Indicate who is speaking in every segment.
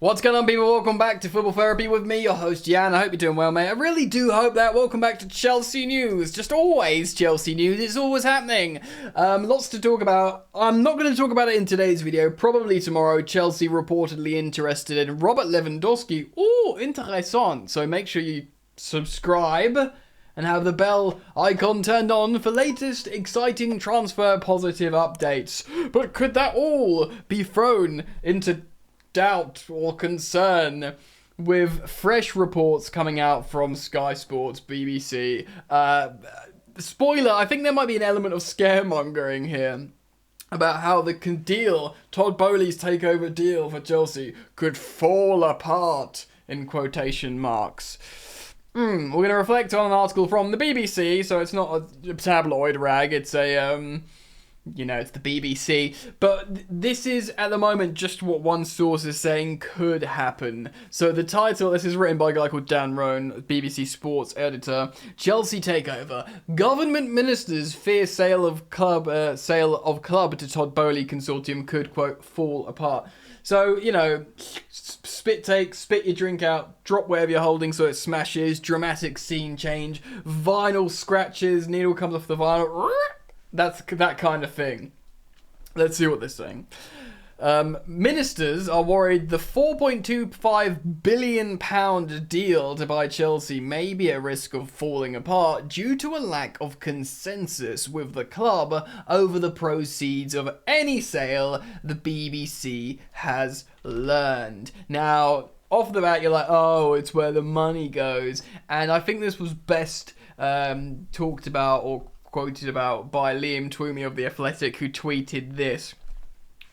Speaker 1: What's going on, people? Welcome back to Football Therapy with me, your host Jan. I hope you're doing well, mate. I really do hope that. Welcome back to Chelsea news. Just always Chelsea news. It's always happening. Lots to talk about. I'm not going to talk about it in today's video. Probably tomorrow. Chelsea reportedly interested in Robert Lewandowski. Ooh, interessant. So make sure you subscribe and have the bell icon turned on for latest exciting transfer positive updates. But could that all be thrown into doubt or concern with fresh reports coming out from Sky Sports, BBC? Spoiler, I think there might be an element of scaremongering here about how the deal, Todd Boehly's takeover deal for Chelsea, could fall apart, in quotation marks. We're going to reflect on an article from the BBC, so it's not a tabloid rag, it's a it's the BBC. But this is, at the moment, just what one source is saying could happen. So the title, this is written by a guy called Dan Roan, BBC Sports editor. Chelsea takeover. Government ministers fear sale of club to Todd Boehly consortium could, quote, fall apart. So, spit your drink out, drop whatever you're holding so it smashes, dramatic scene change, vinyl scratches, needle comes off the vinyl. That's that kind of thing. Let's see what they're saying. Ministers are worried the £4.25 billion deal to buy Chelsea may be at risk of falling apart due to a lack of consensus with the club over the proceeds of any sale, the BBC has learned. Now, off the bat, you're like, oh, it's where the money goes. And I think this was best talked about or quoted about by Liam Twomey of The Athletic, who tweeted this.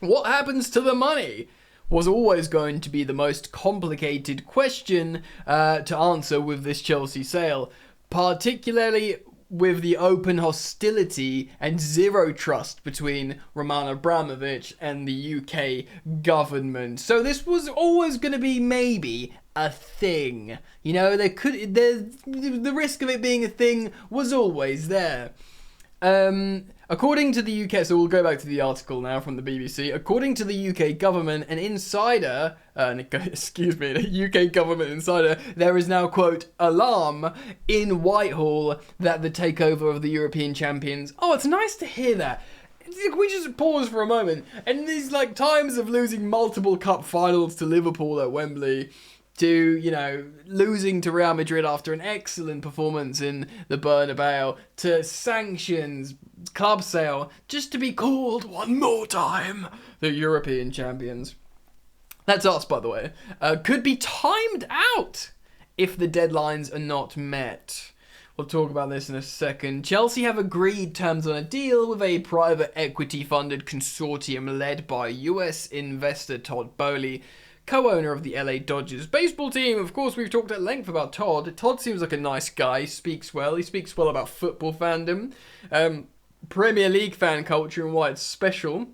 Speaker 1: What happens to the money was always going to be the most complicated question to answer with this Chelsea sale, particularly with the open hostility and zero trust between Roman Abramovich and the UK government. So this was always going to be maybe a thing. The risk of it being a thing was always there. According to the UK, so we'll go back to the article now from the BBC. According to the UK government, a UK government insider, there is now, quote, alarm in Whitehall that the takeover of the European champions. Oh, it's nice to hear that. Can we just pause for a moment? And these times of losing multiple cup finals to Liverpool at Wembley, to, losing to Real Madrid after an excellent performance in the Bernabeu, to sanctions, club sale, just to be called one more time the European champions. That's us, by the way. Could be timed out if the deadlines are not met. We'll talk about this in a second. Chelsea have agreed terms on a deal with a private equity-funded consortium led by US investor Todd Boehly, co-owner of the LA Dodgers baseball team. Of course, we've talked at length about Todd. Todd seems like a nice guy. He speaks well about football fandom, Premier League fan culture and why it's special,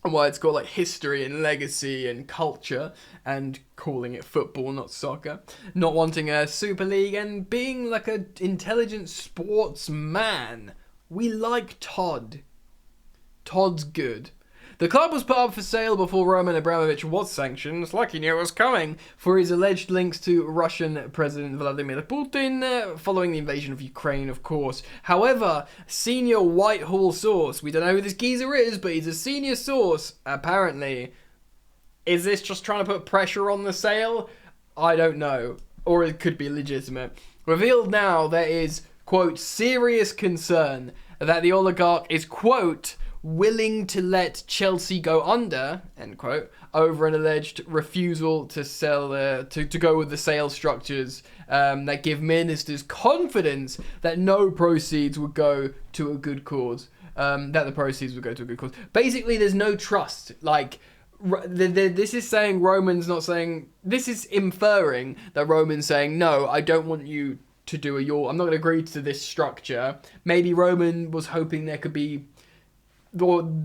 Speaker 1: and why it's got history and legacy and culture, and calling it football, not soccer, not wanting a Super League, and being an intelligent sportsman. We like Todd. Todd's good. The club was put up for sale before Roman Abramovich was sanctioned, like he knew it was coming, for his alleged links to Russian President Vladimir Putin following the invasion of Ukraine, of course. However, senior Whitehall source, we don't know who this geezer is, but he's a senior source, apparently. Is this just trying to put pressure on the sale? I don't know. Or it could be legitimate. Revealed now there is, quote, serious concern that the oligarch is, quote, willing to let Chelsea go under, end quote, over an alleged refusal to sell, to go with the sales structures that give ministers confidence that no proceeds would go to a good cause. Basically, there's no trust. This is saying Roman's not saying, this is inferring that Roman's saying, no, I don't want you to do I'm not going to agree to this structure. Maybe Roman was hoping there could be, I've got to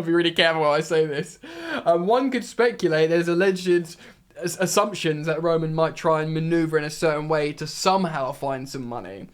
Speaker 1: be really careful while I say this. One could speculate there's alleged assumptions that Roman might try and maneuver in a certain way to somehow find some money.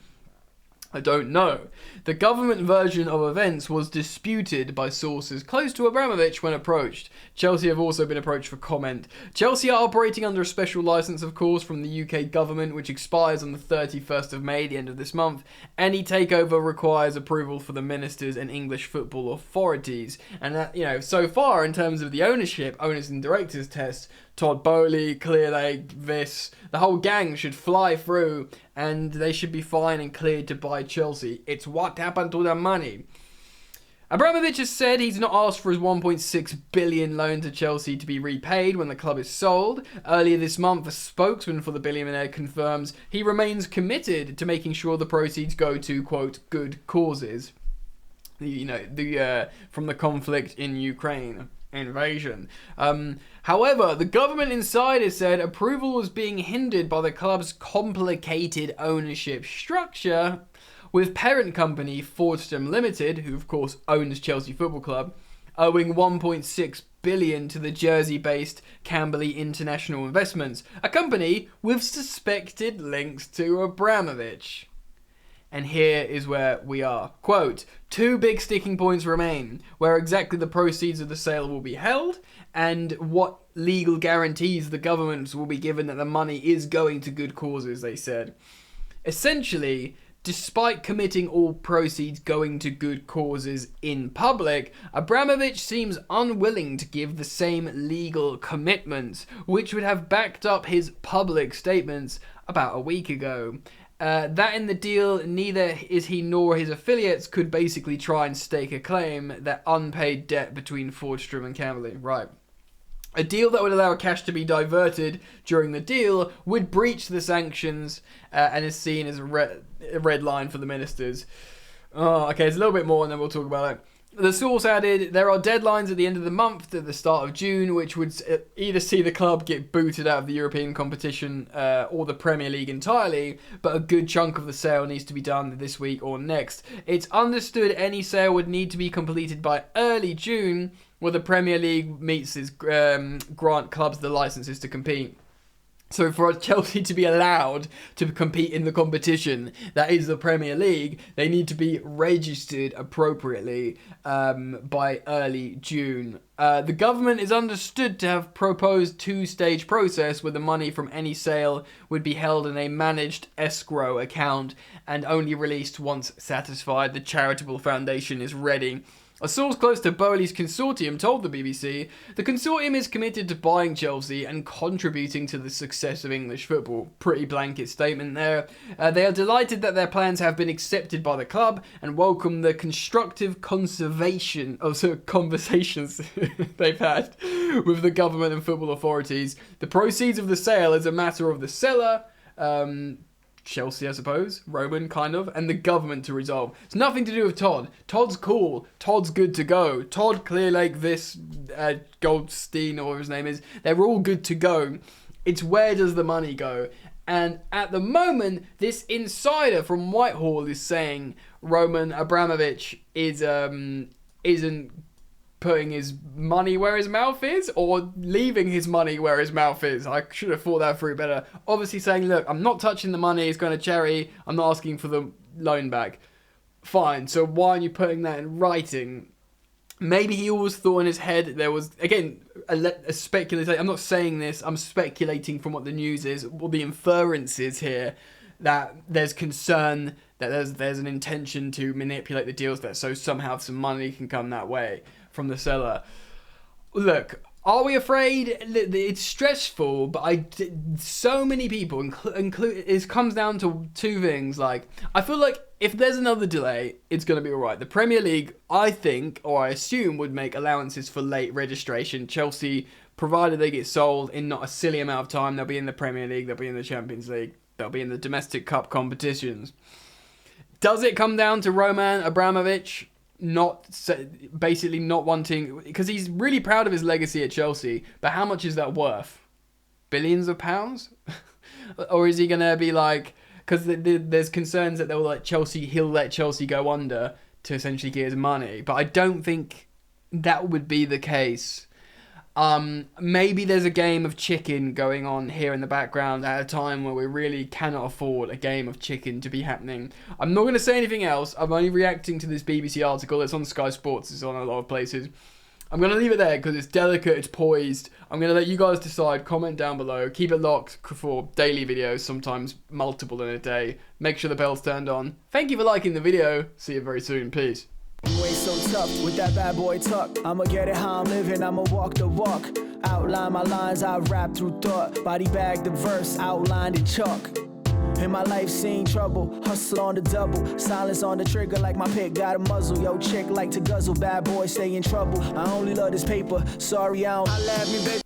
Speaker 1: I don't know. The government version of events was disputed by sources close to Abramovich when approached. Chelsea have also been approached for comment. Chelsea are operating under a special licence, of course, from the UK government, which expires on the 31st of May, the end of this month. Any takeover requires approval for the ministers and English football authorities. And that, so far in terms of the ownership, owners and directors test, Todd Boehly, Clearlake, Viss, the whole gang should fly through and they should be fine and cleared to buy Chelsea. It's what happened to the money. Abramovich has said he's not asked for his 1.6 billion loan to Chelsea to be repaid when the club is sold. Earlier this month, a spokesman for the billionaire confirms he remains committed to making sure the proceeds go to, quote, good causes. From the conflict in Ukraine. Invasion. However, the government insider said approval was being hindered by the club's complicated ownership structure, with parent company Fordstrom Limited, who of course owns Chelsea Football Club, owing 1.6 billion to the Jersey-based Camberley International Investments, a company with suspected links to Abramovich. And here is where we are. Quote, 2 big sticking points remain, where exactly the proceeds of the sale will be held and what legal guarantees the governments will be given that the money is going to good causes, they said. Essentially, despite committing all proceeds going to good causes in public, Abramovich seems unwilling to give the same legal commitments, which would have backed up his public statements about a week ago. That in the deal, neither is he nor his affiliates could basically try and stake a claim that unpaid debt between Fordstrom and Camberley. Right. A deal that would allow cash to be diverted during the deal would breach the sanctions and is seen as a red line for the ministers. Oh, okay, it's a little bit more and then we'll talk about it. The source added, there are deadlines at the end of the month to the start of June, which would either see the club get booted out of the European competition or the Premier League entirely, but a good chunk of the sale needs to be done this week or next. It's understood any sale would need to be completed by early June, where the Premier League meets its grant clubs the licenses to compete. So for Chelsea to be allowed to compete in the competition that is the Premier League, they need to be registered appropriately by early June. The government is understood to have proposed 2-stage process where the money from any sale would be held in a managed escrow account and only released once satisfied the charitable foundation is ready. A source close to Boehly's consortium told the BBC, the consortium is committed to buying Chelsea and contributing to the success of English football. Pretty blanket statement there. They are delighted that their plans have been accepted by the club and welcome the constructive conversations they've had with the government and football authorities. The proceeds of the sale is a matter of the seller, Chelsea, I suppose, Roman, kind of, and the government to resolve. It's nothing to do with Todd. Todd's cool. Todd's good to go. Todd, Clearlake, Goldstein, or whatever his name is, they're all good to go. It's where does the money go? And at the moment, this insider from Whitehall is saying Roman Abramovich isn't putting his money where his mouth is or leaving his money where his mouth is. I should have thought that through better. Obviously saying, look, I'm not touching the money, it's going to charity, I'm not asking for the loan back. Fine, so why aren't you putting that in writing? Maybe he always thought in his head there was, again, a speculative, I'm not saying this, I'm speculating from what the news is, or the inferences here, that there's concern that there's an intention to manipulate the deals that so somehow some money can come that way from the seller. Look, are we afraid? It's stressful, but so many people, include it comes down to 2 things. Like, I feel like if there's another delay, it's going to be alright. The Premier League, I think, or I assume, would make allowances for late registration. Chelsea, provided they get sold in not a silly amount of time, they'll be in the Premier League, they'll be in the Champions League, they'll be in the domestic cup competitions. Does it come down to Roman Abramovich basically not wanting, because he's really proud of his legacy at Chelsea, but how much is that worth? Billions of pounds? Or is he going to be like, because there's concerns that he'll let Chelsea go under to essentially get his money, but I don't think that would be the case. Maybe there's a game of chicken going on here in the background at a time where we really cannot afford a game of chicken to be happening. I'm not going to say anything else. I'm only reacting to this BBC article. It's on Sky Sports. It's on a lot of places. I'm going to leave it there because it's delicate, it's poised. I'm going to let you guys decide. Comment down below. Keep it locked for daily videos, sometimes multiple in a day. Make sure the bell's turned on. Thank you for liking the video. See you very soon. Peace.
Speaker 2: You ain't so tough with that bad boy tuck. I'ma get it how I'm living, I'ma walk the walk. Outline my lines, I rap through thought. Body bag the verse, outlined in chalk. In my life seen trouble, hustle on the double. Silence on the trigger like my pick got a muzzle. Yo chick like to guzzle, bad boy stay in trouble. I only love this paper, sorry I don't. I laugh me baby.